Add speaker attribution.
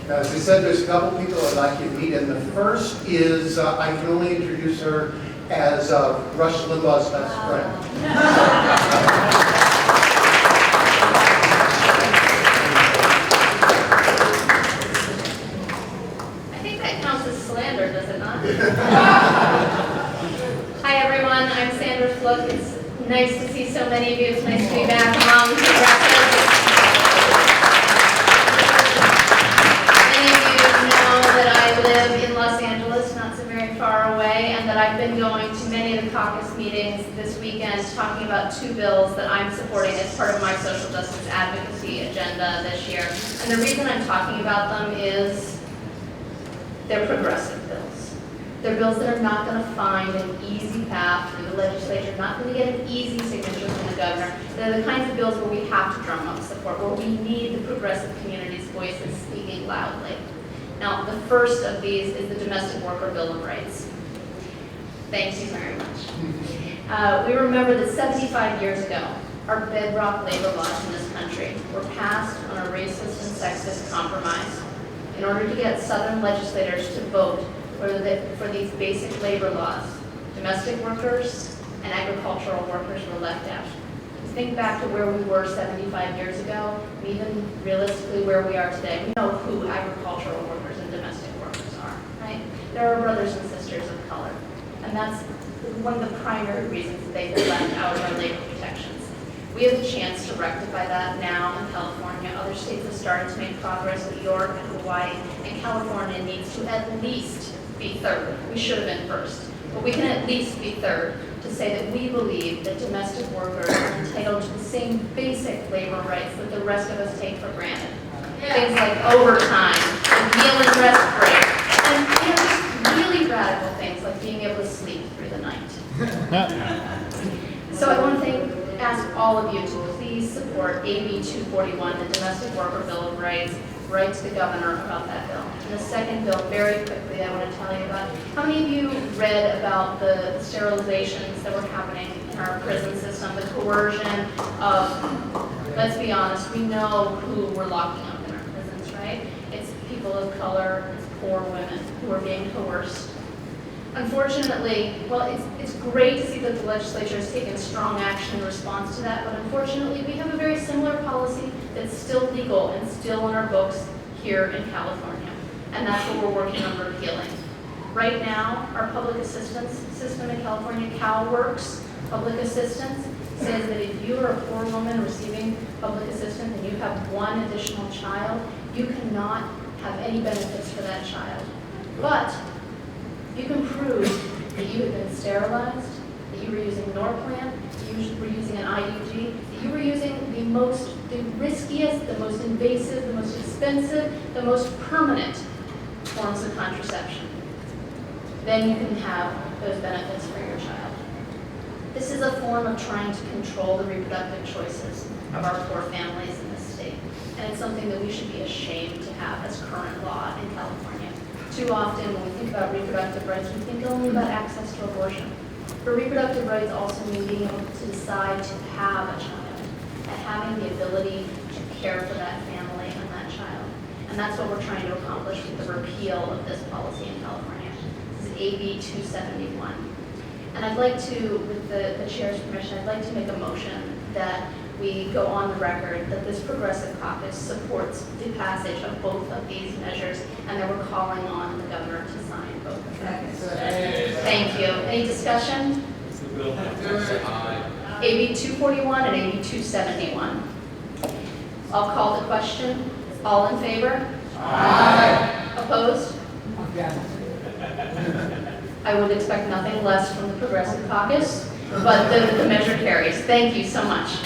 Speaker 1: As I said, there's a couple people I'd like you to meet, and the first is, I can only introduce her as Rush Limbaugh's best friend.
Speaker 2: I think that counts as slander, does it not? Hi everyone, I'm Sandra Fluke. It's nice to see so many of you. It's nice to be back among progressives. I live in Los Angeles, not so very far away, and that I've been going to many of the caucus meetings this weekend talking about two bills that I'm supporting as part of my social justice advocacy agenda this year. And the reason I'm talking about them is they're progressive bills. They're bills that are not going to find an easy path through the legislature, not going to get an easy signature from the governor. They're the kinds of bills where we have to drum up support, where we need the progressive community's voices speaking loudly. Now, the first of these is the Domestic Worker Bill of Rights. Thank you very much. We remember that 75 years ago, our bedrock labor laws in this country were passed on a racist and sexist compromise in order to get Southern legislators to vote for these basic labor laws. Domestic workers and agricultural workers were left out. Think back to where we were 75 years ago, and even realistically where we are today. We know who agricultural workers and domestic workers are, right? They're our brothers and sisters of color. And that's one of the primary reasons that they've been left out of our labor protections. We have a chance to rectify that now in California. Other states have started to make progress, New York and Hawaii, and California needs to at least be third. We should have been first, but we can at least be third to say that we believe that domestic workers are entitled to the same basic labor rights that the rest of us take for granted. Things like overtime, and meal and rest break, and just really radical things like being able to sleep through the night. So I want to ask all of you to please support AB241, the Domestic Worker Bill of Rights. Write to the governor about that bill. And the second bill, very quickly, I want to tell you about. How many of you read about the sterilizations that were happening in our prison system, the coercion of, let's be honest, we know who we're locking up in our prisons, right? It's people of color, it's poor women who are being coerced. Unfortunately, well, it's great to see that the legislature has taken strong action in response to that, but unfortunately, we have a very similar policy that's still legal and still in our books here in California, and that's what we're working on repealing. Right now, our public assistance system in California, CalWorks public assistance, says that if you are a poor woman receiving public assistance and you have one additional child, you cannot have any benefits for that child. But you can prove that you had been sterilized, that you were using Norplant, that you were using an IUD, that you were using the riskiest, the most invasive, the most expensive, the most permanent forms of contraception. Then you can have those benefits for your child. This is a form of trying to control the reproductive choices of our poor families in this state. And it's something that we should be ashamed to have as current law in California. Too often when we think about reproductive rights, we think only about access to abortion. But reproductive rights also mean being able to decide to have a child, and having the ability to care for that family and that child. And that's what we're trying to accomplish with the repeal of this policy in California. This is AB 271. And I'd like to, with the chair's permission, I'd like to make a motion that we go on the record that this Progressive Caucus supports the passage of both of these measures, and that we're calling on the governor to sign both of them. Thank you. Any discussion? AB 241 and AB 271. I'll call the question. All in favor? Aye. Opposed? I would expect nothing less from the Progressive Caucus, but the measure carries. Thank you so much.